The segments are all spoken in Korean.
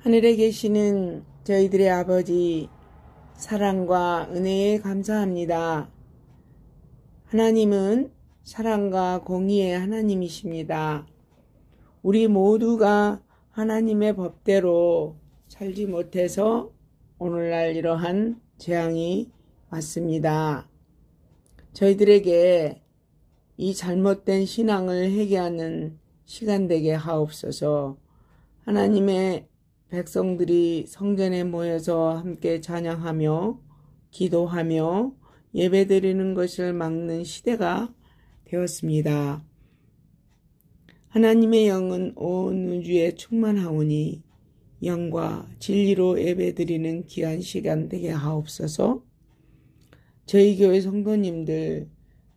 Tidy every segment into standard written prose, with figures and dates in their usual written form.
하늘에 계시는 저희들의 아버지, 사랑과 은혜에 감사합니다. 하나님은 사랑과 공의의 하나님이십니다. 우리 모두가 하나님의 법대로 살지 못해서 오늘날 이러한 재앙이 왔습니다. 저희들에게 이 잘못된 신앙을 회개하는 시간 되게 하옵소서. 하나님의 백성들이 성전에 모여서 함께 찬양하며 기도하며 예배드리는 것을 막는 시대가 되었습니다. 하나님의 영은 온 우주에 충만하오니 영과 진리로 예배드리는 귀한 시간 되게 하옵소서. 저희 교회 성도님들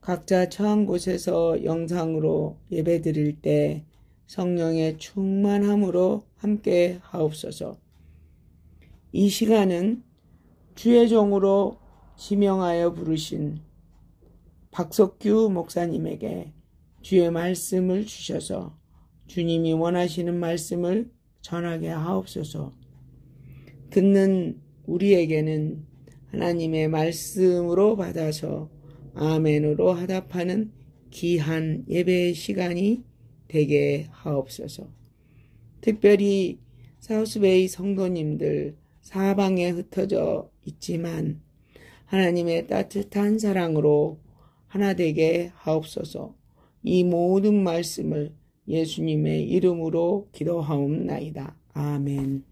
각자 처한 곳에서 영상으로 예배드릴 때 성령의 충만함으로 함께 하옵소서. 이 시간은 주의 종으로 지명하여 부르신 박석규 목사님에게 주의 말씀을 주셔서 주님이 원하시는 말씀을 전하게 하옵소서. 듣는 우리에게는 하나님의 말씀으로 받아서 아멘으로 화답하는 귀한 예배의 시간이 되게 하옵소서. 특별히 사우스베이 성도님들 사방에 흩어져 있지만 하나님의 따뜻한 사랑으로 하나 되게 하옵소서. 이 모든 말씀을 예수님의 이름으로 기도하옵나이다. 아멘.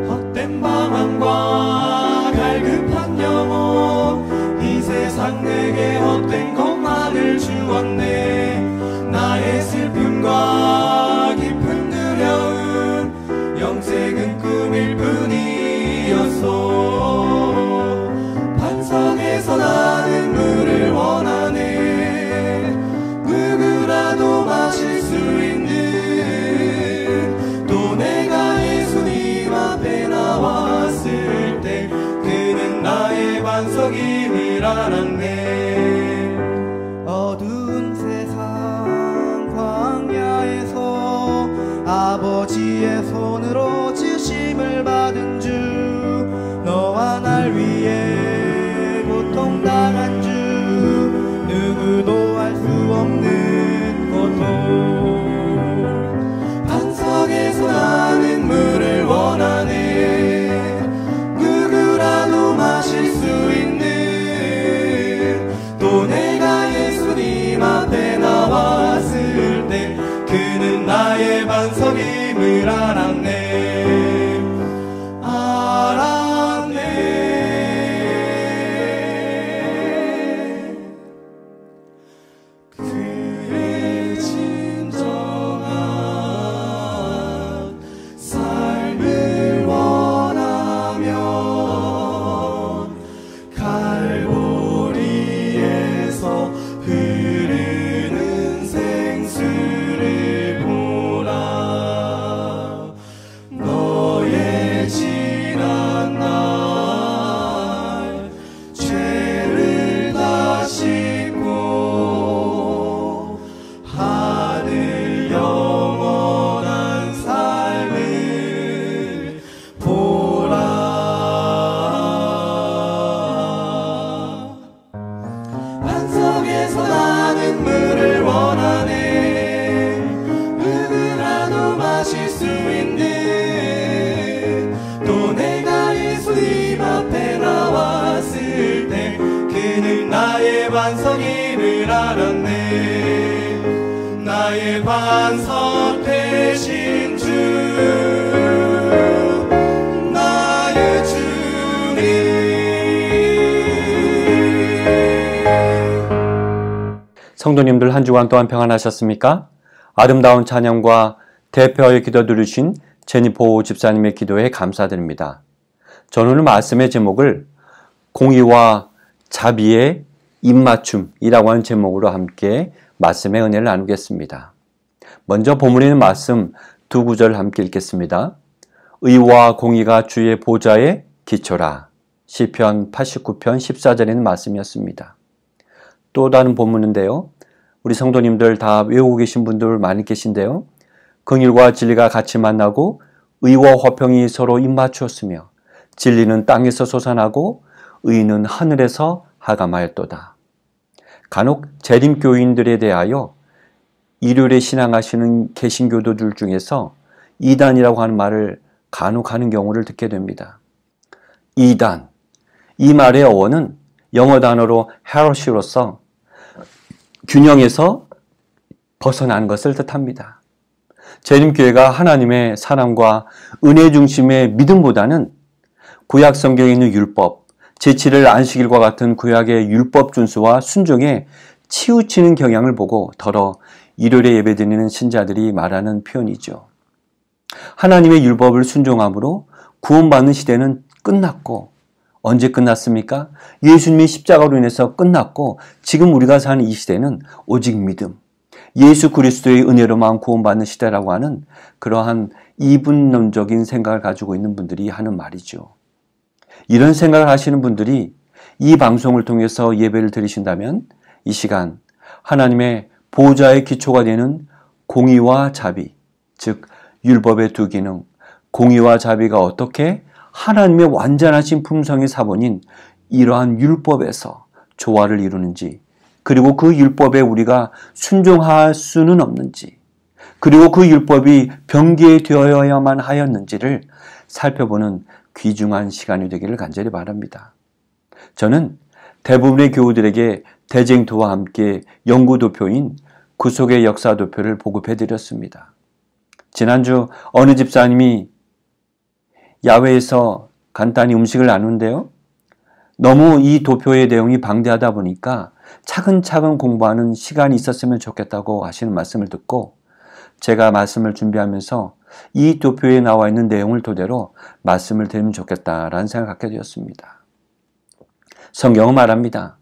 헛된 방황과 갈급한 영혼, 이 세상 내게 헛된 것만을 주었네. 나의 슬픔과 깊은 두려움, 영생은 꿈일 뿐이었소. 반석에서 나는 물을 원하네. 누구라도 마실 수 있는, 또 내가 예수님 앞에 나왔을 때 그는 나의 반석임을 알았네. 어두운 세상 광야에서 아버지의 손으로 지심을 받은 주, 너와 날 위해 고통당한 주, 누구도 알 수 없는 고통. 반석에서 나는 물을 원하네. 누구라도 마실 수 있는, 또 내가 예수님 앞에 나왔을 때 그는 나의 반석임을 알았네. 알았네. 그의 진정한 삶을 원하면 갈보리에서 흐르는 생수를 보라. 너의 지난 날 죄를 다 씻고 하늘 영원한 삶을 보라. 반석에서 나는 물을 원하네. 누구라도 마실 수 있는, 또 내가 예수님 앞에 나왔을 때 그는 나의 반석임을 알았네. 나의 반석 되신 주, 나의 주님. 성도님들 한 주간 또한 평안하셨습니까? 아름다운 찬양과 대표하여 기도 들으신 제니포 집사님의 기도에 감사드립니다. 저는 오늘 말씀의 제목을 공의와 자비의 입맞춤이라고 하는 제목으로 함께 말씀의 은혜를 나누겠습니다. 먼저 본문에 있는 말씀 두 구절 함께 읽겠습니다. 의와 공의가 주의 보좌에 기초라. 시편 89편 14절에 있는 말씀이었습니다. 또 다른 본문인데요. 우리 성도님들 다 외우고 계신 분들 많이 계신데요. 긍휼과 진리가 같이 만나고 의와 화평이 서로 입맞추었으며 진리는 땅에서 솟아나고 의는 하늘에서 하감하였도다. 간혹 재림교인들에 대하여 일요일에 신앙하시는 개신교도들 중에서 이단이라고 하는 말을 간혹 하는 경우를 듣게 됩니다. 이단, 이 말의 어원은 영어 단어로 heresy로서 균형에서 벗어난 것을 뜻합니다. 재림교회가 하나님의 사랑과 은혜 중심의 믿음보다는 구약 성경에 있는 율법, 제7일 안식일과 같은 구약의 율법 준수와 순종에 치우치는 경향을 보고 더러 일요일에 예배드리는 신자들이 말하는 표현이죠. 하나님의 율법을 순종함으로 구원받는 시대는 끝났고, 언제 끝났습니까? 예수님의 십자가로 인해서 끝났고, 지금 우리가 사는 이 시대는 오직 믿음, 예수 그리스도의 은혜로만 구원받는 시대라고 하는 그러한 이분론적인 생각을 가지고 있는 분들이 하는 말이죠. 이런 생각을 하시는 분들이 이 방송을 통해서 예배를 드리신다면 이 시간 하나님의 보좌의 기초가 되는 공의와 자비, 즉 율법의 두 기능, 공의와 자비가 어떻게 하나님의 완전하신 품성의 사본인 이러한 율법에서 조화를 이루는지, 그리고 그 율법에 우리가 순종할 수는 없는지, 그리고 그 율법이 변개되어야만 하였는지를 살펴보는 귀중한 시간이 되기를 간절히 바랍니다. 저는 대부분의 교우들에게 대쟁투와 함께 연구도표인 구속의 역사도표를 보급해드렸습니다. 지난주 어느 집사님이 야외에서 간단히 음식을 나누는데요. 너무 이 도표의 내용이 방대하다 보니까 차근차근 공부하는 시간이 있었으면 좋겠다고 하시는 말씀을 듣고 제가 말씀을 준비하면서 이 도표에 나와 있는 내용을 토대로 말씀을 드리면 좋겠다라는 생각을 갖게 되었습니다. 성경은 말합니다.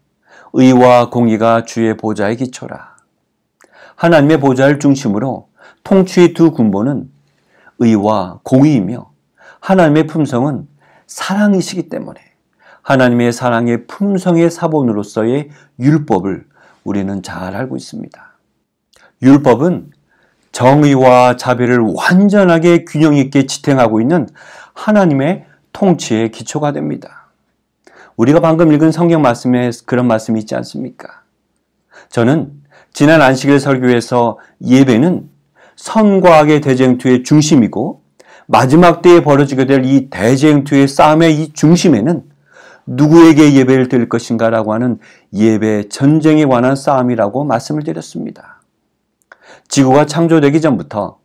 의와 공의가 주의 보좌의 기초라. 하나님의 보좌를 중심으로 통치의 두 군보는 의와 공의이며 하나님의 품성은 사랑이시기 때문에 하나님의 사랑의 품성의 사본으로서의 율법을 우리는 잘 알고 있습니다. 율법은 정의와 자비를 완전하게 균형 있게 지탱하고 있는 하나님의 통치의 기초가 됩니다. 우리가 방금 읽은 성경 말씀에 그런 말씀이 있지 않습니까? 저는 지난 안식일 설교에서 예배는 선과 악의 대쟁투의 중심이고 마지막 때에 벌어지게 될 이 대쟁투의 싸움의 이 중심에는 누구에게 예배를 드릴 것인가 라고 하는 예배 전쟁에 관한 싸움이라고 말씀을 드렸습니다. 지구가 창조되기 전부터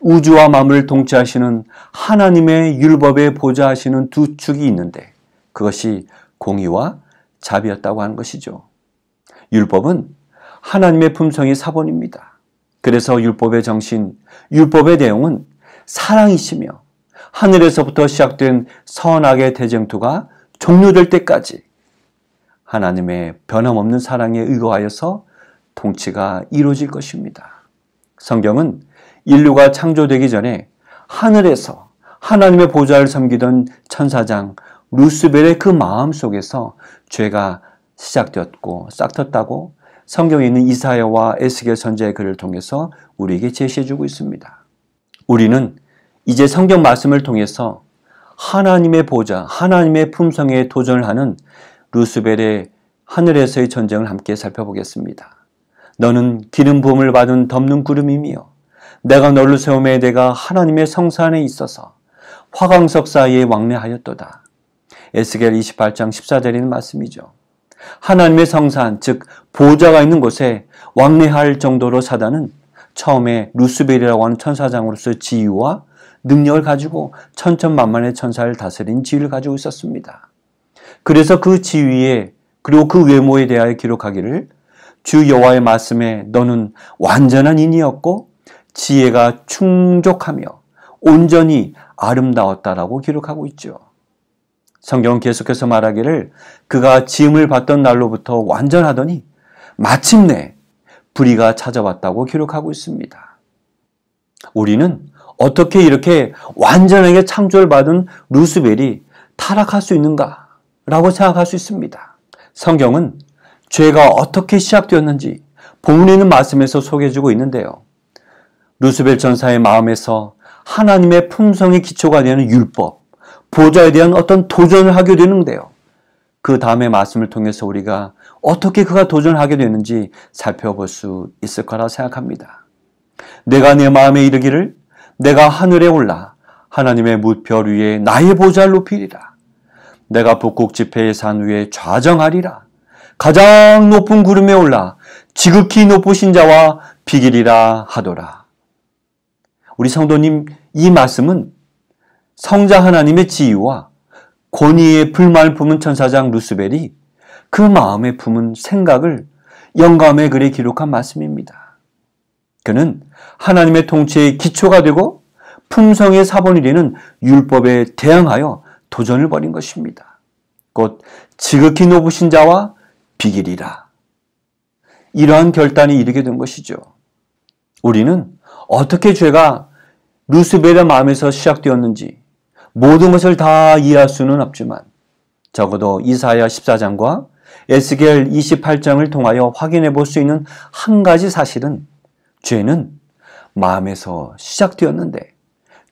우주와 만물을 통치하시는 하나님의 율법에 보좌하시는 두 축이 있는데 그것이 공의와 자비였다고 하는 것이죠. 율법은 하나님의 품성의 사본입니다. 그래서 율법의 정신, 율법의 내용은 사랑이시며 하늘에서부터 시작된 선악의 대쟁투가 종료될 때까지 하나님의 변함없는 사랑에 의거하여서 통치가 이루어질 것입니다. 성경은 인류가 창조되기 전에 하늘에서 하나님의 보좌를 섬기던 천사장 루스벨의 그 마음 속에서 죄가 시작되었고 싹텄다고 성경에 있는 이사야와 에스겔 선지자의 글을 통해서 우리에게 제시해주고 있습니다. 우리는 이제 성경 말씀을 통해서 하나님의 보좌, 하나님의 품성에 도전을 하는 루스벨의 하늘에서의 전쟁을 함께 살펴보겠습니다. 너는 기름 부음을 받은 덮는 구름이며 내가 너를 세우매 내가 하나님의 성산에 있어서 화광석 사이에 왕래하였도다. 에스겔 28장 14절에 있는 말씀이죠. 하나님의 성산, 즉 보좌가 있는 곳에 왕래할 정도로 사단은 처음에 루스벨이라고 하는 천사장으로서 지위와 능력을 가지고 천천만만의 천사를 다스린 지위를 가지고 있었습니다. 그래서 그 지위에 그리고 그 외모에 대하여 기록하기를 주 여호와의 말씀에 너는 완전한 인이었고 지혜가 충족하며 온전히 아름다웠다라고 기록하고 있죠. 성경은 계속해서 말하기를 그가 지음을 받던 날로부터 완전하더니 마침내 불의가 찾아왔다고 기록하고 있습니다. 우리는 어떻게 이렇게 완전하게 창조를 받은 루스벨이 타락할 수 있는가? 라고 생각할 수 있습니다. 성경은 죄가 어떻게 시작되었는지 본문에 있는 말씀에서 소개해주고 있는데요. 루스벨 전사의 마음에서 하나님의 품성의 기초가 되는 율법, 보좌에 대한 어떤 도전을 하게 되는데요. 그 다음의 말씀을 통해서 우리가 어떻게 그가 도전을 하게 되는지 살펴볼 수 있을 거라 생각합니다. 내가 내 마음에 이르기를 내가 하늘에 올라 하나님의 무별 위에 나의 보좌를 높이리라. 내가 북극 지폐의 산 위에 좌정하리라. 가장 높은 구름에 올라 지극히 높으신 자와 비기리라 하더라. 우리 성도님, 이 말씀은 성자 하나님의 지위와 권위의 불만을 품은 천사장 루스벨이 그 마음에 품은 생각을 영감의 글에 기록한 말씀입니다. 그는 하나님의 통치의 기초가 되고 품성의 사본이 되는 율법에 대항하여 도전을 벌인 것입니다. 곧 지극히 높으신 자와 비기리라. 이러한 결단이 이르게 된 것이죠. 우리는 어떻게 죄가 루스벨의 마음에서 시작되었는지 모든 것을 다 이해할 수는 없지만 적어도 이사야 14장과 에스겔 28장을 통하여 확인해 볼 수 있는 한 가지 사실은 죄는 마음에서 시작되었는데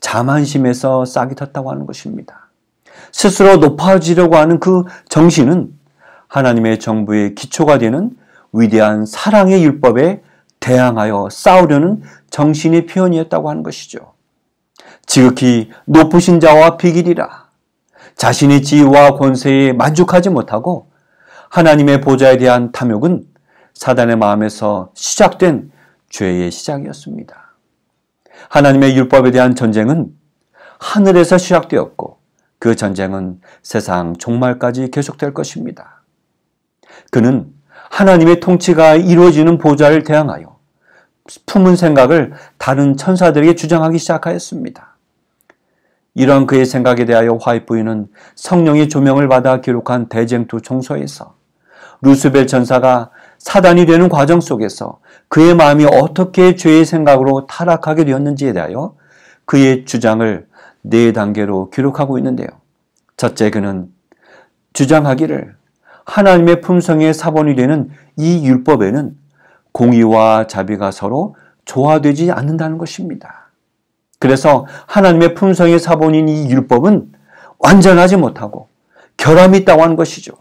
자만심에서 싹이 텄다고 하는 것입니다. 스스로 높아지려고 하는 그 정신은 하나님의 정부의 기초가 되는 위대한 사랑의 율법에 대항하여 싸우려는 정신의 표현이었다고 하는 것이죠. 지극히 높으신 자와 비기리라. 자신의 지위와 권세에 만족하지 못하고 하나님의 보좌에 대한 탐욕은 사단의 마음에서 시작된 죄의 시작이었습니다. 하나님의 율법에 대한 전쟁은 하늘에서 시작되었고 그 전쟁은 세상 종말까지 계속될 것입니다. 그는 하나님의 통치가 이루어지는 보좌를 대항하여 품은 생각을 다른 천사들에게 주장하기 시작하였습니다. 이런 그의 생각에 대하여 화이트 부인은 성령의 조명을 받아 기록한 대쟁투 총서에서 루스벨 전사가 사단이 되는 과정 속에서 그의 마음이 어떻게 죄의 생각으로 타락하게 되었는지에 대하여 그의 주장을 4단계로 기록하고 있는데요. 첫째, 그는 주장하기를 하나님의 품성의 사본이 되는 이 율법에는 공의와 자비가 서로 조화되지 않는다는 것입니다. 그래서 하나님의 품성의 사본인 이 율법은 완전하지 못하고 결함이 있다고 하는 것이죠.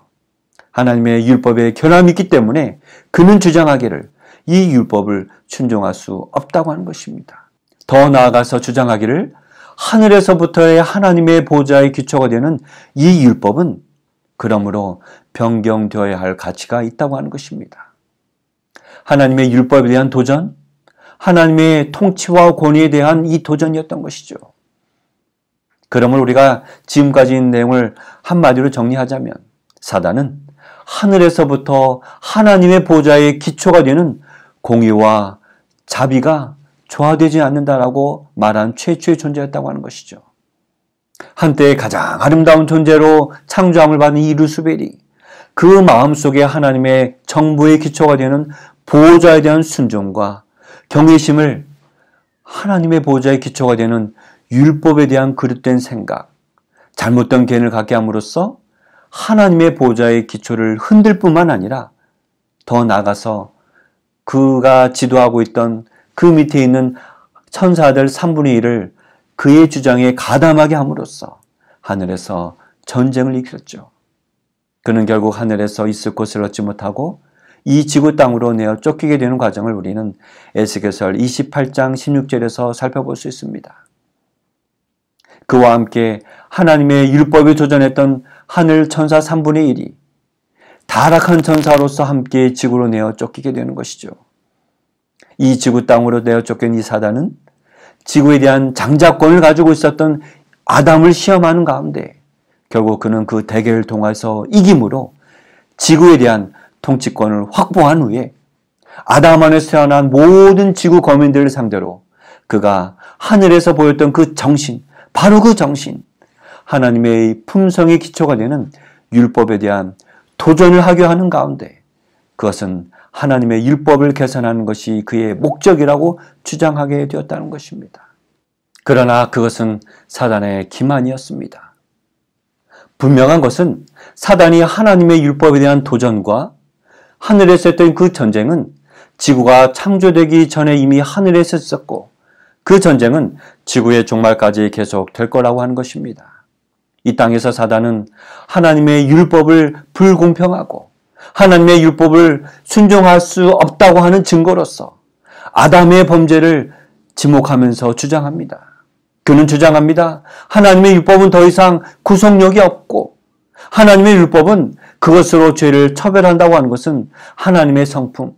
하나님의 율법에 결함이 있기 때문에 그는 주장하기를 이 율법을 순종할 수 없다고 하는 것입니다. 더 나아가서 주장하기를 하늘에서부터의 하나님의 보좌의 기초가 되는 이 율법은 그러므로 변경되어야 할 가치가 있다고 하는 것입니다. 하나님의 율법에 대한 도전, 하나님의 통치와 권위에 대한 이 도전이었던 것이죠. 그러므로 우리가 지금까지 있는 내용을 한마디로 정리하자면 사단은 하늘에서부터 하나님의 보좌의 기초가 되는 공의와 자비가 조화되지 않는다라고 말한 최초의 존재였다고 하는 것이죠. 한때 가장 아름다운 존재로 창조함을 받은 이 루스벨이 그 마음속에 하나님의 정부의 기초가 되는 보호자에 대한 순종과 경외심을 하나님의 보호자의 기초가 되는 율법에 대한 그릇된 생각, 잘못된 견해를 갖게 함으로써 하나님의 보호자의 기초를 흔들 뿐만 아니라 더 나아가서 그가 지도하고 있던 그 밑에 있는 천사들 3분의 1을 그의 주장에 가담하게 함으로써 하늘에서 전쟁을 일으켰죠. 그는 결국 하늘에서 있을 곳을 얻지 못하고 이 지구 땅으로 내어 쫓기게 되는 과정을 우리는 에스겔서 28장 16절에서 살펴볼 수 있습니다. 그와 함께 하나님의 율법에 도전했던 하늘 천사 3분의 1이 타락한 천사로서 함께 지구로 내어 쫓기게 되는 것이죠. 이 지구 땅으로 내어 쫓긴 이 사단은 지구에 대한 장자권을 가지고 있었던 아담을 시험하는 가운데 결국 그는 그 대결을 통해서 이김으로 지구에 대한 통치권을 확보한 후에 아담 안에서 태어난 모든 지구 거민들을 상대로 그가 하늘에서 보였던 그 정신, 바로 그 정신, 하나님의 품성의 기초가 되는 율법에 대한 도전을 하게 하는 가운데 그것은 하나님의 율법을 개선하는 것이 그의 목적이라고 주장하게 되었다는 것입니다. 그러나 그것은 사단의 기만이었습니다. 분명한 것은 사단이 하나님의 율법에 대한 도전과 하늘에서 했던 그 전쟁은 지구가 창조되기 전에 이미 하늘에서 있었고 그 전쟁은 지구의 종말까지 계속될 거라고 하는 것입니다. 이 땅에서 사단은 하나님의 율법을 불공평하고 하나님의 율법을 순종할 수 없다고 하는 증거로서 아담의 범죄를 지목하면서 주장합니다. 그는 주장합니다. 하나님의 율법은 더 이상 구속력이 없고 하나님의 율법은 그것으로 죄를 처벌한다고 하는 것은 하나님의 성품,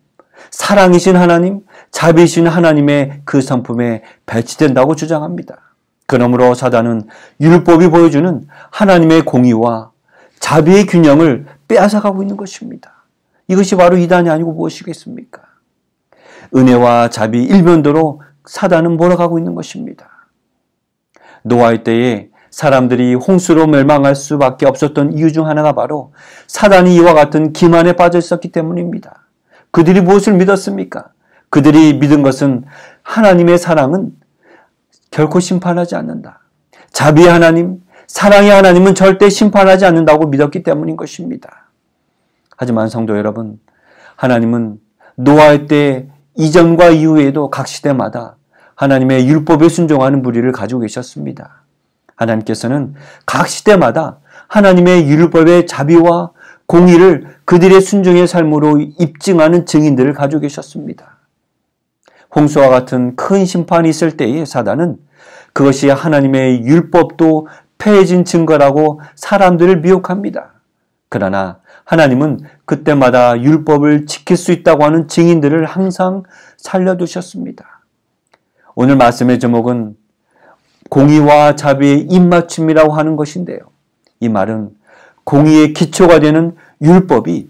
사랑이신 하나님, 자비이신 하나님의 그 성품에 배치된다고 주장합니다. 그러므로 사단은 율법이 보여주는 하나님의 공의와 자비의 균형을 빼앗아가고 있는 것입니다. 이것이 바로 이단이 아니고 무엇이겠습니까? 은혜와 자비 일면도로 사단은 몰아가고 있는 것입니다. 노아의 때에 사람들이 홍수로 멸망할 수밖에 없었던 이유 중 하나가 바로 사단이 이와 같은 기만에 빠져 있었기 때문입니다. 그들이 무엇을 믿었습니까? 그들이 믿은 것은 하나님의 사랑은 결코 심판하지 않는다. 자비의 하나님, 사랑의 하나님은 절대 심판하지 않는다고 믿었기 때문인 것입니다. 하지만 성도 여러분, 하나님은 노아의 때 이전과 이후에도 각 시대마다 하나님의 율법에 순종하는 무리를 가지고 계셨습니다. 하나님께서는 각 시대마다 하나님의 율법의 자비와 공의를 그들의 순종의 삶으로 입증하는 증인들을 가지고 계셨습니다. 홍수와 같은 큰 심판이 있을 때에 사단은 그것이 하나님의 율법도 폐해진 증거라고 사람들을 미혹합니다. 그러나 하나님은 그때마다 율법을 지킬 수 있다고 하는 증인들을 항상 살려두셨습니다. 오늘 말씀의 제목은 공의와 자비의 입맞춤이라고 하는 것인데요. 이 말은 공의의 기초가 되는 율법이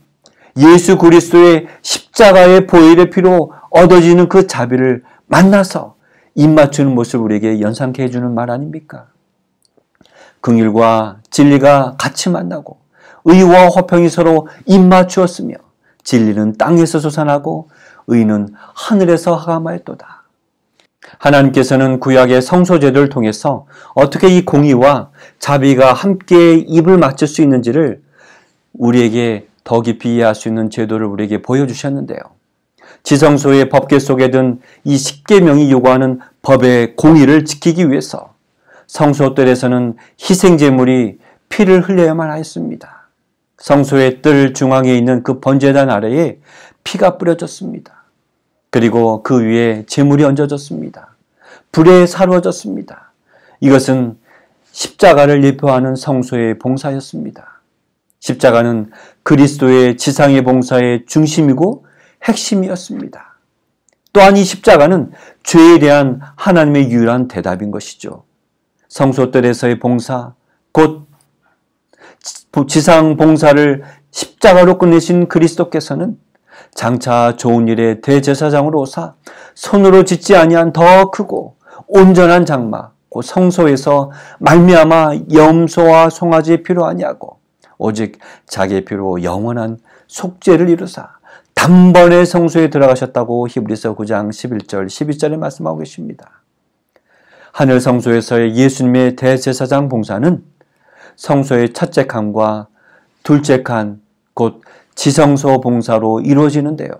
예수 그리스도의 십자가의 보혈의 피로 얻어지는 그 자비를 만나서 입맞추는 모습을 우리에게 연상케 해주는 말 아닙니까? 긍휼과 진리가 같이 만나고 의와 화평이 서로 입맞추었으며 진리는 땅에서 솟아나고 의는 하늘에서 하감하였도다. 하나님께서는 구약의 성소제도를 통해서 어떻게 이 공의와 자비가 함께 입을 맞출 수 있는지를 우리에게 더 깊이 이해할 수 있는 제도를 우리에게 보여주셨는데요. 지성소의 법궤 속에 든 이 십계명이 요구하는 법의 공의를 지키기 위해서 성소뜰에서는 희생제물이 피를 흘려야만 하였습니다. 성소의 뜰 중앙에 있는 그 번제단 아래에 피가 뿌려졌습니다. 그리고 그 위에 제물이 얹어졌습니다. 불에 사루어졌습니다. 이것은 십자가를 예표하는 성소의 봉사였습니다. 십자가는 그리스도의 지상의 봉사의 중심이고 핵심이었습니다. 또한 이 십자가는 죄에 대한 하나님의 유일한 대답인 것이죠. 성소뜰에서의 봉사, 곧 지상 봉사를 십자가로 끝내신 그리스도께서는 장차 좋은 일의 대제사장으로 오사 손으로 짓지 아니한 더 크고 온전한 장막, 곧 성소에서 말미암아 염소와 송아지의 피로 아니하고 오직 자기의 피로 영원한 속죄를 이루사 단번에 성소에 들어가셨다고 히브리서 9장 11절 12절에 말씀하고 계십니다. 하늘 성소에서의 예수님의 대제사장 봉사는 성소의 첫째 칸과 둘째 칸, 곧 지성소 봉사로 이루어지는데요.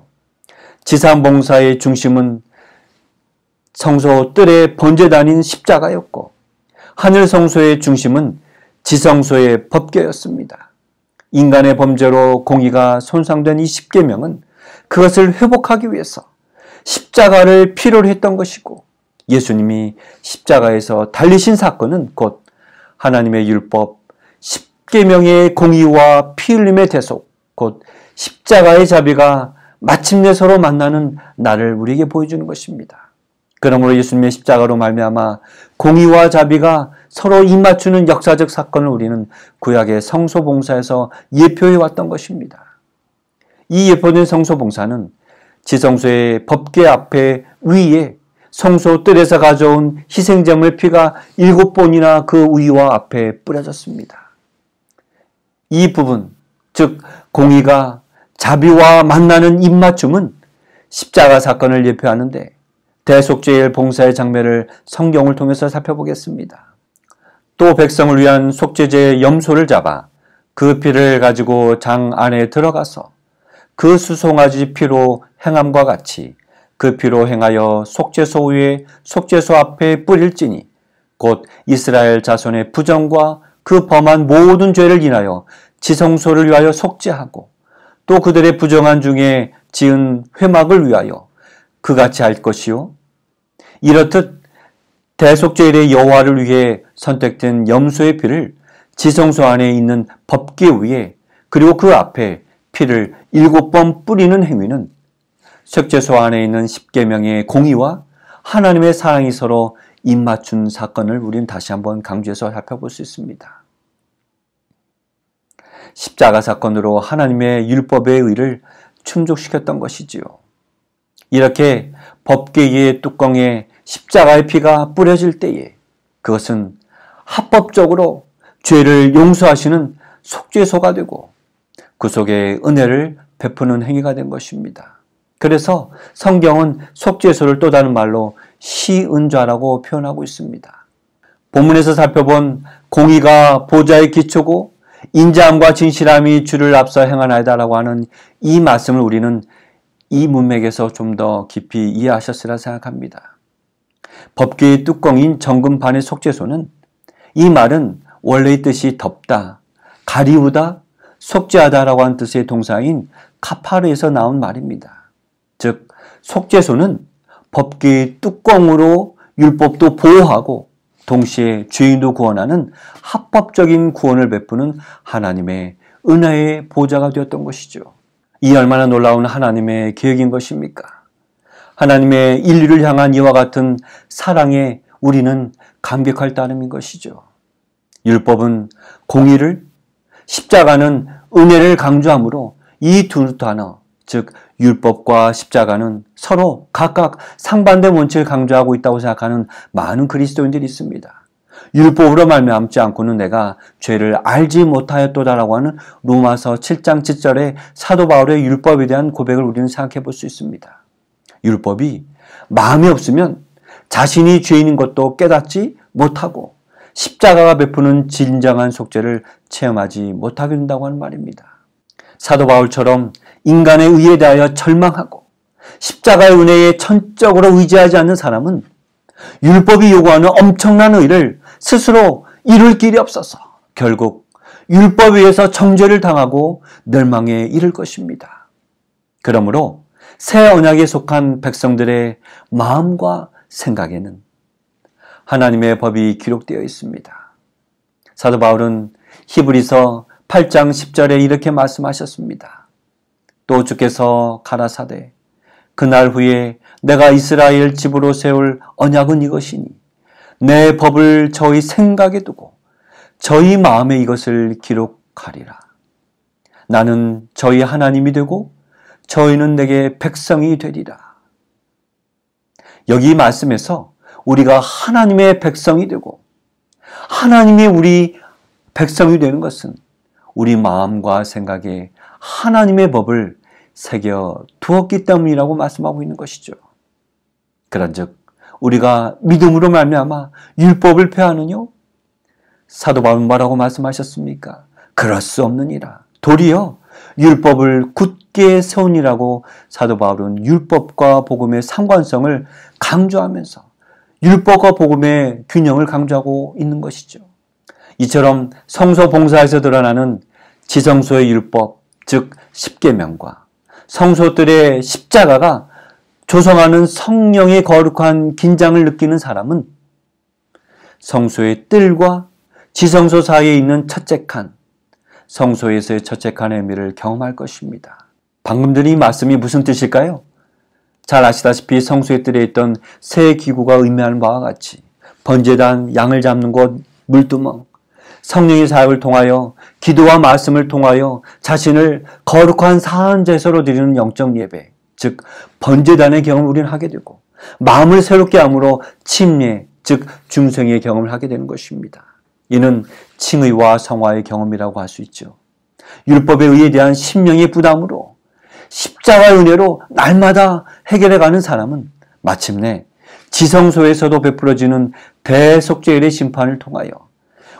지상 봉사의 중심은 성소 뜰의 번제단인 십자가였고 하늘 성소의 중심은 지성소의 법궤였습니다. 인간의 범죄로 공의가 손상된 이 십계명은 그것을 회복하기 위해서 십자가를 필요로 했던 것이고 예수님이 십자가에서 달리신 사건은 곧 하나님의 율법 십계명의 공의와 피 흘림의 대속, 곧 십자가의 자비가 마침내 서로 만나는 날을 우리에게 보여주는 것입니다. 그러므로 예수님의 십자가로 말미암아 공의와 자비가 서로 입맞추는 역사적 사건을 우리는 구약의 성소봉사에서 예표해 왔던 것입니다. 이 예표된 성소봉사는 지성소의 법궤 앞에 위에 성소 뜰에서 가져온 희생제물 피가 7번이나 그 위와 앞에 뿌려졌습니다. 이 부분, 즉 공의가 자비와 만나는 입맞춤은 십자가 사건을 예표하는데 대속죄일 봉사의 장면을 성경을 통해서 살펴보겠습니다. 또 백성을 위한 속죄제의 염소를 잡아 그 피를 가지고 장 안에 들어가서 그 수송아지 피로 행함과 같이 그 피로 행하여 속죄소 위에 속죄소 앞에 뿌릴지니 곧 이스라엘 자손의 부정과 그 범한 모든 죄를 인하여 지성소를 위하여 속죄하고 또 그들의 부정한 중에 지은 회막을 위하여 그같이 할 것이요 이렇듯 대속죄일의 여호와를 위해 선택된 염소의 피를 지성소 안에 있는 법궤 위에 그리고 그 앞에 피를 7번 뿌리는 행위는 속죄소 안에 있는 십계명의 공의와 하나님의 사랑이 서로 입맞춘 사건을 우리는 다시 한번 강조해서 살펴볼 수 있습니다. 십자가 사건으로 하나님의 율법의 의를 충족시켰던 것이지요. 이렇게 법궤의 뚜껑에 십자가의 피가 뿌려질 때에 그것은 합법적으로 죄를 용서하시는 속죄소가 되고 그 속에 은혜를 베푸는 행위가 된 것입니다. 그래서 성경은 속죄소를 또 다른 말로 시은좌라고 표현하고 있습니다. 본문에서 살펴본 공의가 보좌의 기초고 인자함과 진실함이 주를 앞서 행하나이다라고 하는 이 말씀을 우리는 이 문맥에서 좀 더 깊이 이해하셨으리라 생각합니다. 법궤의 뚜껑인 정금반의 속죄소는 이 말은 원래의 뜻이 덮다, 가리우다, 속죄하다라고 하는 뜻의 동사인 카파르에서 나온 말입니다. 즉 속죄소는 법궤의 뚜껑으로 율법도 보호하고 동시에 죄인도 구원하는 합법적인 구원을 베푸는 하나님의 은혜의 보좌가 되었던 것이죠. 이 얼마나 놀라운 하나님의 계획인 것입니까? 하나님의 인류를 향한 이와 같은 사랑에 우리는 감격할 따름인 것이죠. 율법은 공의를, 십자가는 은혜를 강조하므로 이 두 단어, 즉 율법과 십자가는 서로 각각 상반된 원칙을 강조하고 있다고 생각하는 많은 그리스도인들이 있습니다. 율법으로 말미암지 않고는 내가 죄를 알지 못하였도다라고 하는 로마서 7장 7절의 사도 바울의 율법에 대한 고백을 우리는 생각해 볼 수 있습니다. 율법이 마음이 없으면 자신이 죄인인 것도 깨닫지 못하고 십자가가 베푸는 진정한 속죄를 체험하지 못하게 된다고 하는 말입니다. 사도 바울처럼 인간의 의에 대하여 절망하고 십자가의 은혜에 전적으로 의지하지 않는 사람은 율법이 요구하는 엄청난 의를 스스로 이룰 길이 없어서 결국 율법에 의해서 정죄를 당하고 멸망에 이를 것입니다. 그러므로 새 언약에 속한 백성들의 마음과 생각에는 하나님의 법이 기록되어 있습니다. 사도 바울은 히브리서 8장 10절에 이렇게 말씀하셨습니다. 또 주께서 가라사대 그날 후에 내가 이스라엘 집으로 세울 언약은 이것이니 내 법을 저희 생각에 두고 저희 마음에 이것을 기록하리라. 나는 저희 하나님이 되고 저희는 내게 백성이 되리라. 여기 말씀에서 우리가 하나님의 백성이 되고 하나님이 우리 백성이 되는 것은 우리 마음과 생각에 하나님의 법을 새겨 두었기 때문이라고 말씀하고 있는 것이죠. 그런즉 우리가 믿음으로 말미암아 율법을 폐하느뇨? 사도 바울은 뭐라고 말씀하셨습니까? 그럴 수 없느니라. 도리어 율법을 굳게 세우니라고 사도 바울은 율법과 복음의 상관성을 강조하면서 율법과 복음의 균형을 강조하고 있는 것이죠. 이처럼 성소 봉사에서 드러나는 지성소의 율법, 즉 십계명과 성소들의 십자가가 조성하는 성령의 거룩한 긴장을 느끼는 사람은 성소의 뜰과 지성소 사이에 있는 첫째 칸, 성소에서의 첫째 칸의 의미를 경험할 것입니다. 방금 들은 이 말씀이 무슨 뜻일까요? 잘 아시다시피 성소의 뜰에 있던 새 기구가 의미하는 바와 같이 번제단, 양을 잡는 곳, 물두멍, 성령의 사역을 통하여 기도와 말씀을 통하여 자신을 거룩한 사한제사로 드리는 영적 예배, 즉 번제단의 경험을 우리는 하게 되고 마음을 새롭게 함으로 침례, 즉 중생의 경험을 하게 되는 것입니다. 이는 칭의와 성화의 경험이라고 할 수 있죠. 율법의 의에 대한 심령의 부담으로 십자가의 은혜로 날마다 해결해가는 사람은 마침내 지성소에서도 베풀어지는 대속죄일의 심판을 통하여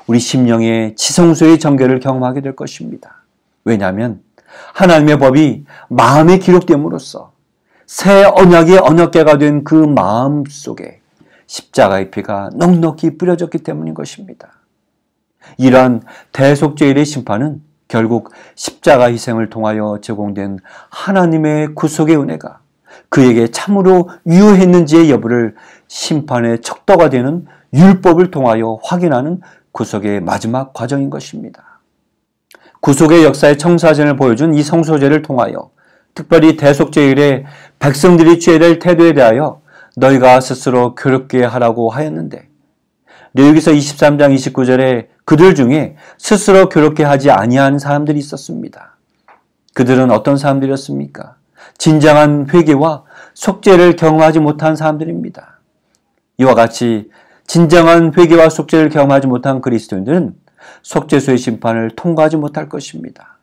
우리 심령의 지성소의 정결을 경험하게 될 것입니다. 왜냐하면 하나님의 법이 마음에 기록됨으로써 새 언약의 언약궤가 된 그 마음 속에 십자가의 피가 넉넉히 뿌려졌기 때문인 것입니다. 이러한 대속죄일의 심판은 결국 십자가 희생을 통하여 제공된 하나님의 구속의 은혜가 그에게 참으로 유효했는지의 여부를 심판의 척도가 되는 율법을 통하여 확인하는 구속의 마지막 과정인 것입니다. 구속의 역사의 청사진을 보여준 이 성소제를 통하여 특별히 대속죄일에 백성들이 취해야 될 태도에 대하여 너희가 스스로 교롭게 하라고 하였는데, 레위기서 23장 29절에 그들 중에 스스로 교롭게 하지 아니한 사람들이 있었습니다. 그들은 어떤 사람들이었습니까? 진정한 회개와 속죄를 경험하지 못한 사람들입니다. 이와 같이 진정한 회개와 속죄를 경험하지 못한 그리스도인들은 속죄소의 심판을 통과하지 못할 것입니다.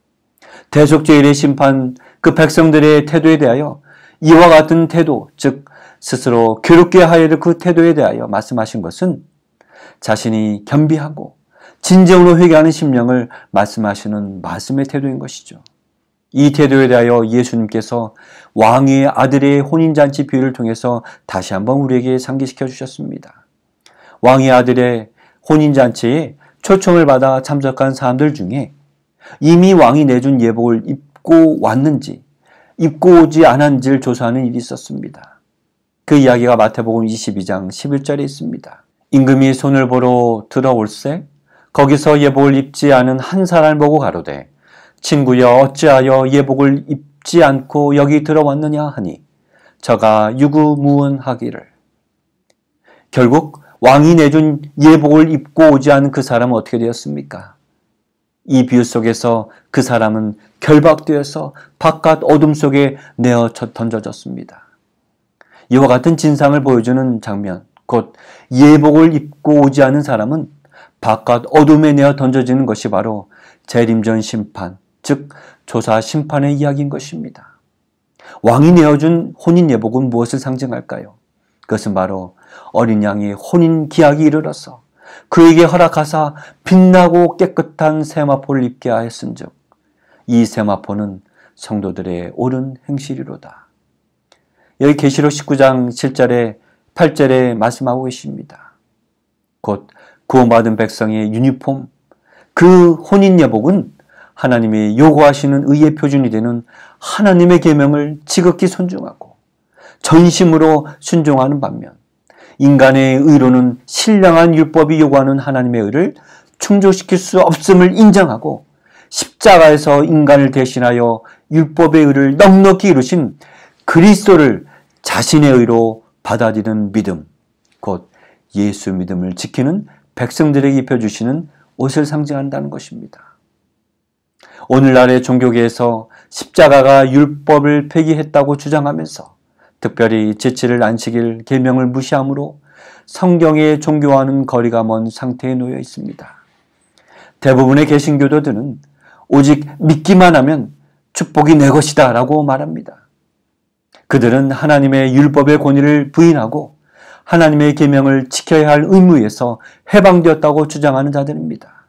대속죄일의 심판, 그 백성들의 태도에 대하여 이와 같은 태도, 즉 스스로 교롭게 하여야 할 그 태도에 대하여 말씀하신 것은 자신이 겸비하고 진정으로 회개하는 심령을 말씀하시는 말씀의 태도인 것이죠. 이 태도에 대하여 예수님께서 왕의 아들의 혼인잔치 비유를 통해서 다시 한번 우리에게 상기시켜 주셨습니다. 왕의 아들의 혼인잔치에 초청을 받아 참석한 사람들 중에 이미 왕이 내준 예복을 입고 왔는지 입고 오지 않았는지를 조사하는 일이 있었습니다. 그 이야기가 마태복음 22장 11절에 있습니다. 임금이 손을 보러 들어올세 거기서 예복을 입지 않은 한 사람을 보고 가로되 친구여 어찌하여 예복을 입지 않고 여기 들어왔느냐 하니 저가 유구무원하기를. 결국 왕이 내준 예복을 입고 오지 않은 그 사람은 어떻게 되었습니까? 이 비유 속에서 그 사람은 결박되어서 바깥 어둠 속에 내어 던져졌습니다. 이와 같은 진상을 보여주는 장면, 곧 예복을 입고 오지 않은 사람은 바깥 어둠에 내어 던져지는 것이 바로 재림전 심판, 즉 조사 심판의 이야기인 것입니다. 왕이 내어준 혼인 예복은 무엇을 상징할까요? 그것은 바로 어린 양이 혼인 기약이 이르러서 그에게 허락하사 빛나고 깨끗한 세마포를 입게 하였은즉 이 세마포는 성도들의 옳은 행실이로다. 여기 계시록 19장 7절에 8절에 말씀하고 계십니다. 곧 구원받은 백성의 유니폼, 그 혼인 예복은 하나님이 요구하시는 의의 표준이 되는 하나님의 계명을 지극히 존중하고 전심으로 순종하는 반면 인간의 의로는 신령한 율법이 요구하는 하나님의 의를 충족시킬 수 없음을 인정하고 십자가에서 인간을 대신하여 율법의 의를 넉넉히 이루신 그리스도를 자신의 의로 받아들이는 믿음, 곧 예수 믿음을 지키는 백성들에게 입혀주시는 옷을 상징한다는 것입니다. 오늘날의 종교계에서 십자가가 율법을 폐기했다고 주장하면서 특별히 제칠을 안식일 계명을 무시함으로 성경의 종교와는 거리가 먼 상태에 놓여 있습니다. 대부분의 개신교도들은 오직 믿기만 하면 축복이 내 것이다 라고 말합니다. 그들은 하나님의 율법의 권위를 부인하고 하나님의 계명을 지켜야 할 의무에서 해방되었다고 주장하는 자들입니다.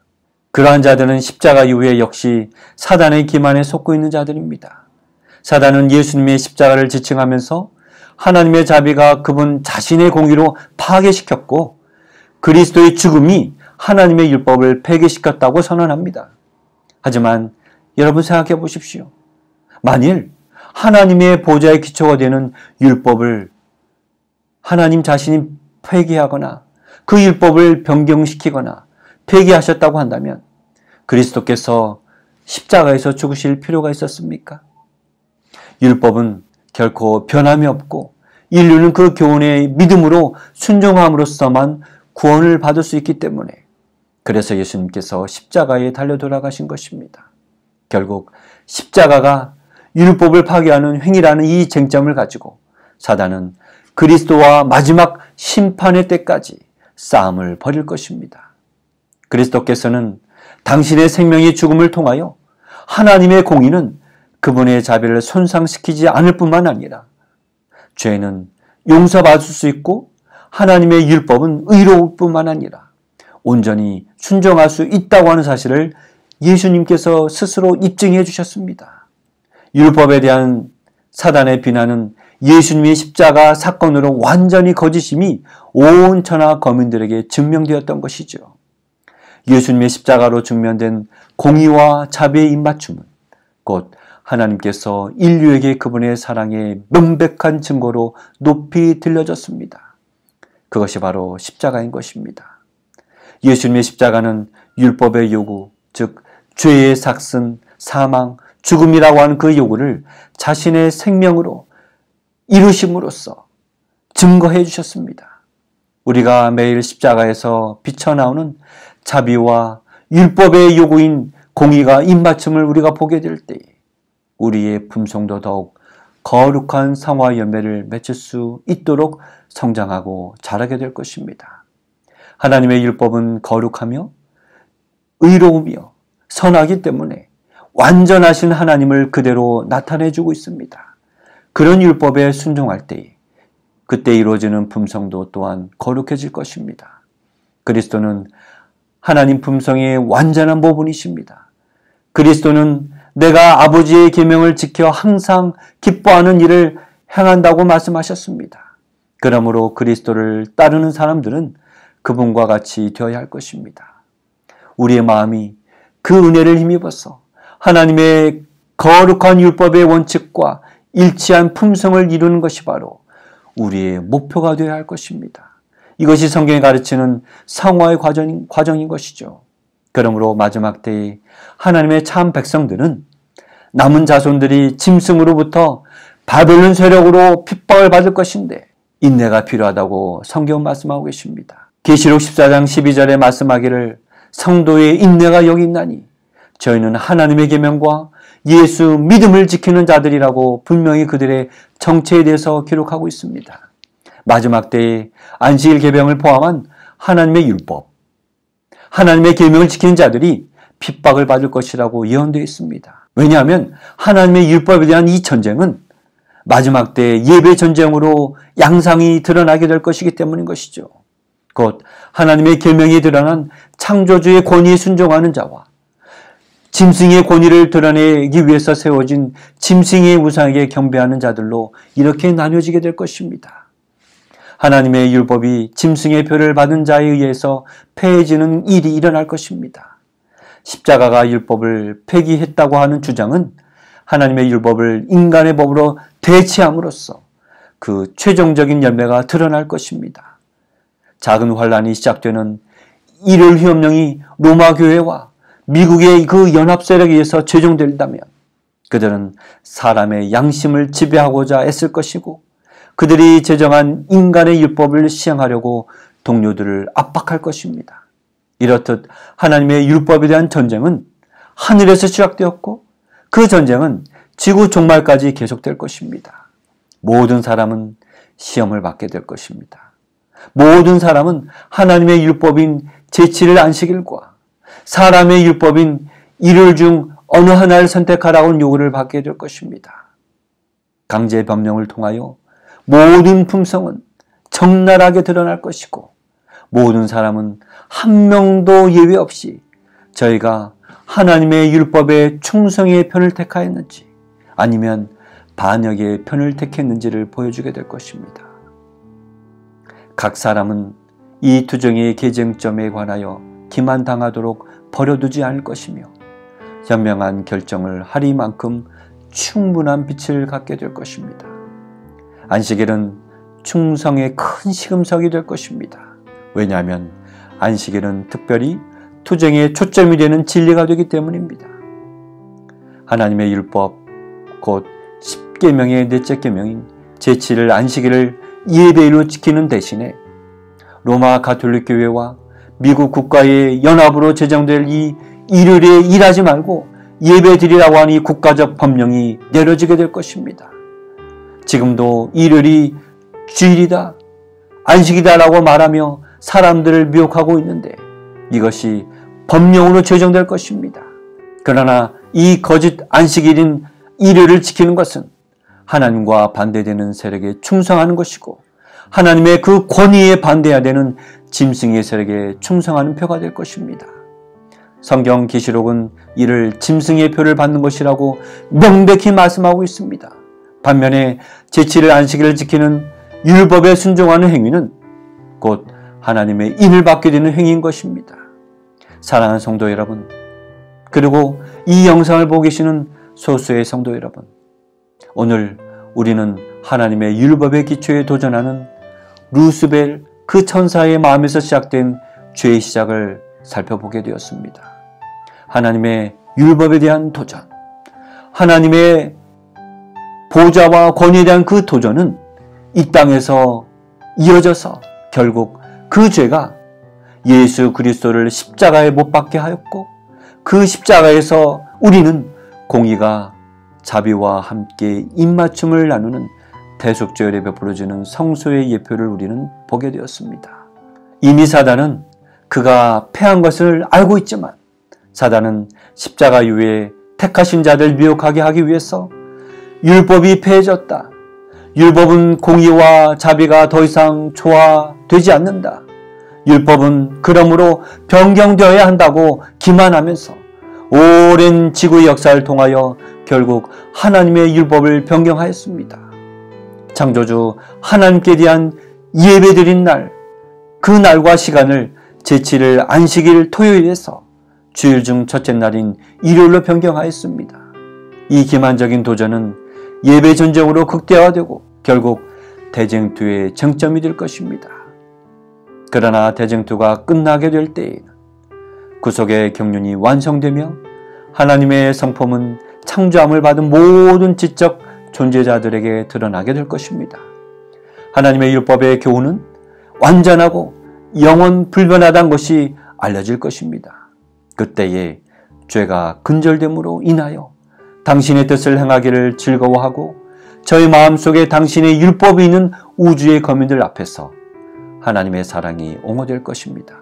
그러한 자들은 십자가 이후에 역시 사단의 기만에 속고 있는 자들입니다. 사단은 예수님의 십자가를 지칭하면서 하나님의 자비가 그분 자신의 공의로 파괴시켰고 그리스도의 죽음이 하나님의 율법을 폐기시켰다고 선언합니다. 하지만 여러분 생각해 보십시오. 만일 하나님의 보좌의 기초가 되는 율법을 하나님 자신이 폐기하거나 그 율법을 변경시키거나 폐기하셨다고 한다면 그리스도께서 십자가에서 죽으실 필요가 있었습니까? 율법은 결코 변함이 없고 인류는 그 교훈의 믿음으로 순종함으로써만 구원을 받을 수 있기 때문에 그래서 예수님께서 십자가에 달려 돌아가신 것입니다. 결국 십자가가 율법을 파괴하는 행위라는 이 쟁점을 가지고 사단은 그리스도와 마지막 심판의 때까지 싸움을 벌일 것입니다. 그리스도께서는 당신의 생명의 죽음을 통하여 하나님의 공의는 그분의 자비를 손상시키지 않을 뿐만 아니라 죄는 용서받을 수 있고 하나님의 율법은 의로울 뿐만 아니라 온전히 순종할 수 있다고 하는 사실을 예수님께서 스스로 입증해 주셨습니다. 율법에 대한 사단의 비난은 예수님의 십자가 사건으로 완전히 거짓임이 온 천하 거민들에게 증명되었던 것이죠. 예수님의 십자가로 증명된 공의와 자비의 입맞춤은 곧 하나님께서 인류에게 그분의 사랑의 명백한 증거로 높이 들려졌습니다. 그것이 바로 십자가인 것입니다. 예수님의 십자가는 율법의 요구, 즉 죄의 삭슨, 사망, 죽음이라고 하는 그 요구를 자신의 생명으로 이루심으로써 증거해 주셨습니다. 우리가 매일 십자가에서 비쳐나오는 자비와 율법의 요구인 공의가 입맞춤을 우리가 보게 될 때 우리의 품성도 더욱 거룩한 상화 열매를 맺을 수 있도록 성장하고 자라게 될 것입니다. 하나님의 율법은 거룩하며 의로우며 선하기 때문에 완전하신 하나님을 그대로 나타내주고 있습니다. 그런 율법에 순종할 때에 그때 이루어지는 품성도 또한 거룩해질 것입니다. 그리스도는 하나님 품성의 완전한 모분이십니다. 그리스도는 내가 아버지의 계명을 지켜 항상 기뻐하는 일을 행한다고 말씀하셨습니다. 그러므로 그리스도를 따르는 사람들은 그분과 같이 되어야 할 것입니다. 우리의 마음이 그 은혜를 힘입어서 하나님의 거룩한 율법의 원칙과 일치한 품성을 이루는 것이 바로 우리의 목표가 되어야 할 것입니다. 이것이 성경이 가르치는 상화의 과정인 것이죠. 그러므로 마지막 때에 하나님의 참 백성들은 남은 자손들이 짐승으로부터 바벨론 세력으로 핍박을 받을 것인데 인내가 필요하다고 성경은 말씀하고 계십니다. 계시록 14장 12절에 말씀하기를 성도의 인내가 여기 있나니 저희는 하나님의 계명과 예수 믿음을 지키는 자들이라고 분명히 그들의 정체에 대해서 기록하고 있습니다. 마지막 때에 안식일 계명을 포함한 하나님의 율법, 하나님의 계명을 지키는 자들이 핍박을 받을 것이라고 예언되어 있습니다. 왜냐하면 하나님의 율법에 대한 이 전쟁은 마지막 때 예배 전쟁으로 양상이 드러나게 될 것이기 때문인 것이죠. 곧 하나님의 계명이 드러난 창조주의 권위에 순종하는 자와 짐승의 권위를 드러내기 위해서 세워진 짐승의 우상에게 경배하는 자들로 이렇게 나뉘어지게 될 것입니다. 하나님의 율법이 짐승의 표를 받은 자에 의해서 폐해지는 일이 일어날 것입니다. 십자가가 율법을 폐기했다고 하는 주장은 하나님의 율법을 인간의 법으로 대체함으로써 그 최종적인 열매가 드러날 것입니다. 작은 환란이 시작되는 일요일 휴업령이 로마 교회와 미국의 그 연합 세력에 의해서 제정된다면 그들은 사람의 양심을 지배하고자 애쓸 것이고 그들이 제정한 인간의 율법을 시행하려고 동료들을 압박할 것입니다. 이렇듯 하나님의 율법에 대한 전쟁은 하늘에서 시작되었고 그 전쟁은 지구 종말까지 계속될 것입니다. 모든 사람은 시험을 받게 될 것입니다. 모든 사람은 하나님의 율법인 제7일 안식일과 사람의 율법인 일요일 중 어느 하나를 선택하라는 요구를 받게 될 것입니다. 강제 법령을 통하여 모든 품성은 적나라하게 드러날 것이고 모든 사람은 한 명도 예외 없이 저희가 하나님의 율법의 충성의 편을 택하였는지 아니면 반역의 편을 택했는지를 보여주게 될 것입니다. 각 사람은 이 투정의 계쟁점에 관하여 기만당하도록 버려두지 않을 것이며 현명한 결정을 하리만큼 충분한 빛을 갖게 될 것입니다. 안식일은 충성의 큰 시금석이 될 것입니다. 왜냐하면 안식일은 특별히 투쟁의 초점이 되는 진리가 되기 때문입니다. 하나님의 율법, 곧 10계명의 넷째 계명인 제7일 안식일을 예배일로 지키는 대신에 로마 가톨릭 교회와 미국 국가의 연합으로 제정될 이 일요일에 일하지 말고 예배 드리라고 하는 이 국가적 법령이 내려지게 될 것입니다. 지금도 일요일이 주일이다, 안식이다라고 말하며 사람들을 미혹하고 있는데 이것이 법령으로 제정될 것입니다. 그러나 이 거짓 안식일인 일요일을 지키는 것은 하나님과 반대되는 세력에 충성하는 것이고 하나님의 그 권위에 반대해야 되는 짐승의 세력에 충성하는 표가 될 것입니다. 성경 계시록은 이를 짐승의 표를 받는 것이라고 명백히 말씀하고 있습니다. 반면에 제7일 안식일을 지키는 율법에 순종하는 행위는 곧 하나님의 인을 받게 되는 행위인 것입니다. 사랑하는 성도 여러분, 그리고 이 영상을 보고 계시는 소수의 성도 여러분, 오늘 우리는 하나님의 율법의 기초에 도전하는 루스벨 그 천사의 마음에서 시작된 죄의 시작을 살펴보게 되었습니다. 하나님의 율법에 대한 도전, 하나님의 보좌와 권위에 대한 그 도전은 이 땅에서 이어져서 결국 그 죄가 예수 그리스도를 십자가에 못 박게 하였고, 그 십자가에서 우리는 공의가 자비와 함께 입맞춤을 나누는 대속죄율에 베풀어지는 성소의 예표를 우리는 보게 되었습니다. 이미 사단은 그가 패한 것을 알고 있지만, 사단은 십자가 이후에 택하신 자들 미혹하게 하기 위해서 율법이 패해졌다, 율법은 공의와 자비가 더 이상 조화되지 않는다, 율법은 그러므로 변경되어야 한다고 기만하면서 오랜 지구의 역사를 통하여 결국 하나님의 율법을 변경하였습니다. 창조주 하나님께 대한 예배드린 날, 그 날과 시간을 제7일 안식일 토요일에서 주일 중 첫째 날인 일요일로 변경하였습니다. 이 기만적인 도전은 예배 전쟁으로 극대화되고 결국 대쟁투의 쟁점이 될 것입니다. 그러나 대쟁투가 끝나게 될 때에는 구속의 경륜이 완성되며 하나님의 성품은 창조함을 받은 모든 지적 존재자들에게 드러나게 될 것입니다. 하나님의 율법의 교훈은 완전하고 영원 불변하다는 것이 알려질 것입니다. 그때에 죄가 근절됨으로 인하여 당신의 뜻을 행하기를 즐거워하고 저희 마음속에 당신의 율법이 있는 우주의 거민들 앞에서 하나님의 사랑이 옹호될 것입니다.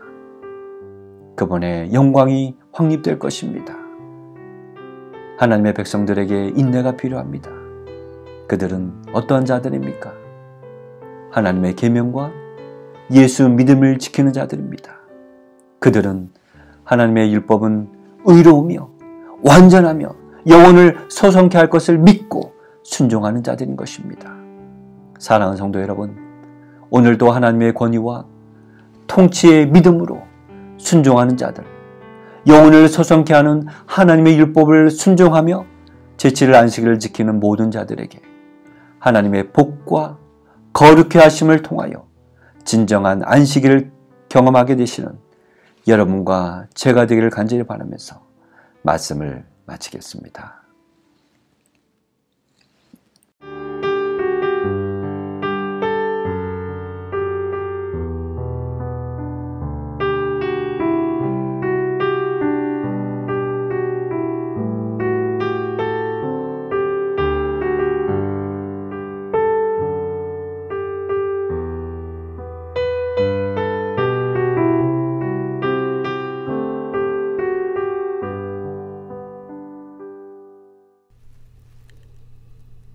그분의 영광이 확립될 것입니다. 하나님의 백성들에게 인내가 필요합니다. 그들은 어떠한 자들입니까? 하나님의 계명과 예수 믿음을 지키는 자들입니다. 그들은 하나님의 율법은 의로우며 완전하며 영혼을 소성케 할 것을 믿고 순종하는 자들인 것입니다. 사랑하는 성도 여러분, 오늘도 하나님의 권위와 통치의 믿음으로 순종하는 자들, 영혼을 소성케 하는 하나님의 율법을 순종하며 제7일 안식일을 지키는 모든 자들에게 하나님의 복과 거룩해 하심을 통하여 진정한 안식일을 경험하게 되시는 여러분과 제가 되기를 간절히 바라면서 말씀을 마치겠습니다.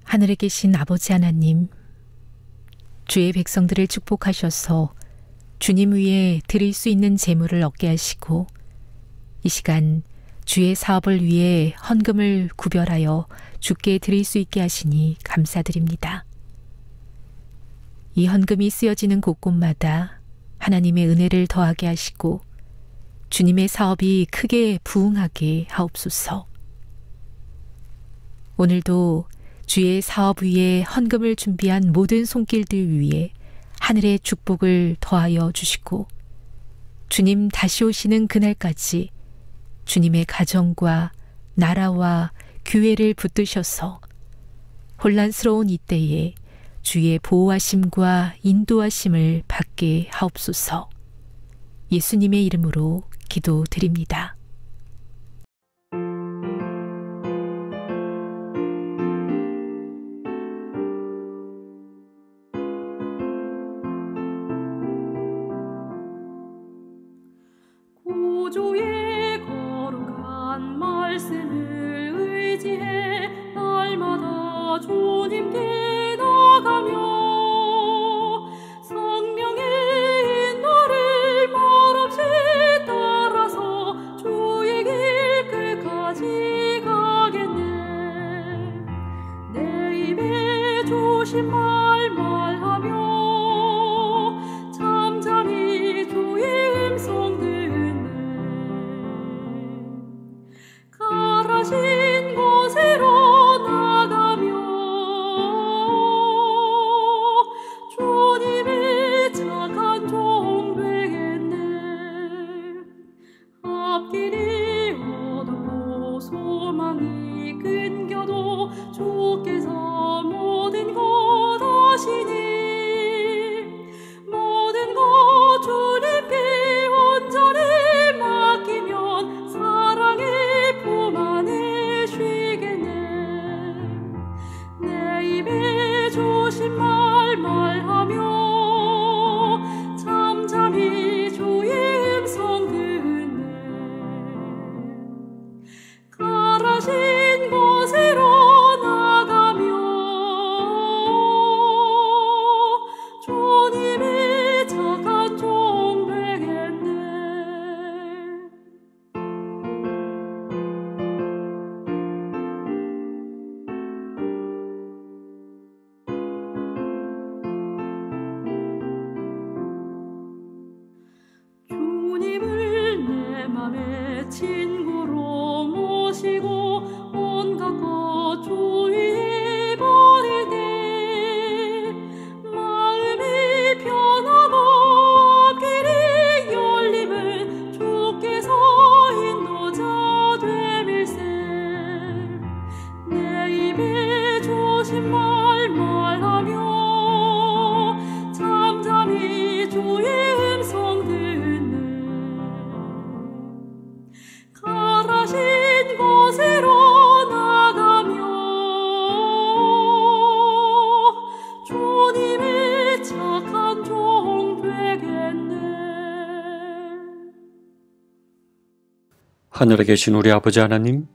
하늘에 계신 아버지 하나님, 주의 백성들을 축복하셔서 주님 위에 드릴 수 있는 재물을 얻게 하시고 이 시간 주의 사업을 위해 헌금을 구별하여 주께 드릴 수 있게 하시니 감사드립니다. 이 헌금이 쓰여지는 곳곳마다 하나님의 은혜를 더하게 하시고 주님의 사업이 크게 부흥하게 하옵소서. 오늘도 주의 사업 위에 헌금을 준비한 모든 손길들 위에 하늘의 축복을 더하여 주시고 주님 다시 오시는 그날까지 주님의 가정과 나라와 교회를 붙드셔서 혼란스러운 이때에 주의 보호하심과 인도하심을 받게 하옵소서. 예수님의 이름으로 기도드립니다. 구주의 거룩한 말씀을 의지해 날마다 주님께 나가며 성령의 인도를 주신 말 말하며 잠잠히 주의 음성 듣네. 가라신 곳으로 나가며 주님의 착한 종 되겠네. 앞길이 어둡고 소망이 끊겨도 주께서 모든 것 아시니 모든 것 주님께 온전히 맡기면 사랑의 품 안에 쉬겠네. 내 입에 주신 말 말하며 잠잠히 주의 음성 듣네. 가라신 곳으로 나가며 주님의 착한 종 되겠네. 주님을 내 맘의 친구로 모시고 온갖 것 주위에 버릴 때 마음이 편하고 앞길이 열림을 주께서 인도자 됨일세. 내 입에 주신 말 말하며 잠잠히 주의 음성 듣네. 가라신 곳으로 나가며 주님의 착한 종 되겠네. 하늘에 계신 우리 아버지 하나님,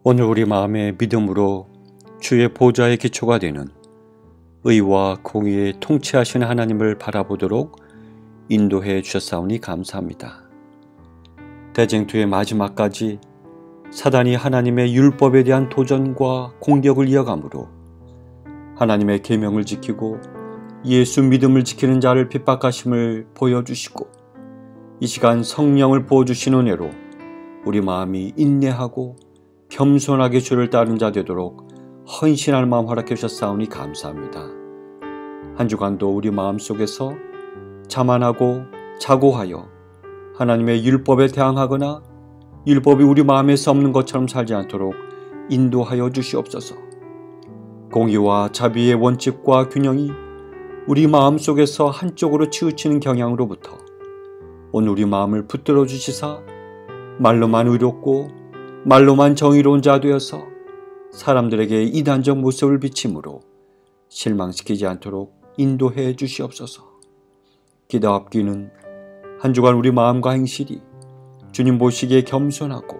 오늘 우리 마음의 믿음으로 주의 보좌의 기초가 되는 의와 공의의 통치하시는 하나님을 바라보도록 인도해 주셨사오니 감사합니다. 대쟁투의 마지막까지 사단이 하나님의 율법에 대한 도전과 공격을 이어가므로 하나님의 계명을 지키고 예수 믿음을 지키는 자를 핍박하심을 보여주시고 이 시간 성령을 부어주신 은혜로 우리 마음이 인내하고 겸손하게 주를 따르는 자 되도록 헌신할 마음 허락해 주셨사오니 감사합니다. 한 주간도 우리 마음속에서 자만하고 자고하여 하나님의 율법에 대항하거나 율법이 우리 마음에서 없는 것처럼 살지 않도록 인도하여 주시옵소서. 공의와 자비의 원칙과 균형이 우리 마음속에서 한쪽으로 치우치는 경향으로부터 오늘 우리 마음을 붙들어 주시사 말로만 의롭고 말로만 정의로운 자 되어서 사람들에게 이단적 모습을 비침으로 실망시키지 않도록 인도해 주시옵소서. 기도 앞기는 한 주간 우리 마음과 행실이 주님 보시기에 겸손하고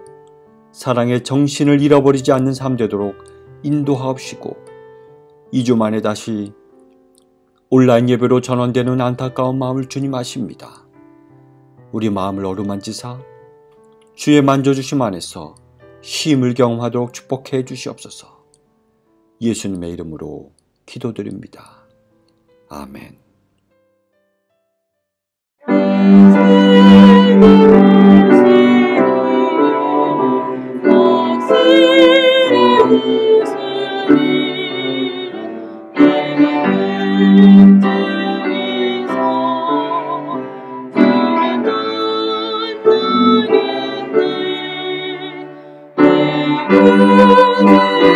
사랑의 정신을 잃어버리지 않는 삶 되도록 인도하옵시고 2주 만에 다시 온라인 예배로 전환되는 안타까운 마음을 주님 아십니다. 우리 마음을 어루만지사 주의 만져주심 안에서 쉼을 경험하도록 축복해 주시옵소서. 예수님의 이름으로 기도드립니다. 아멘. Amen.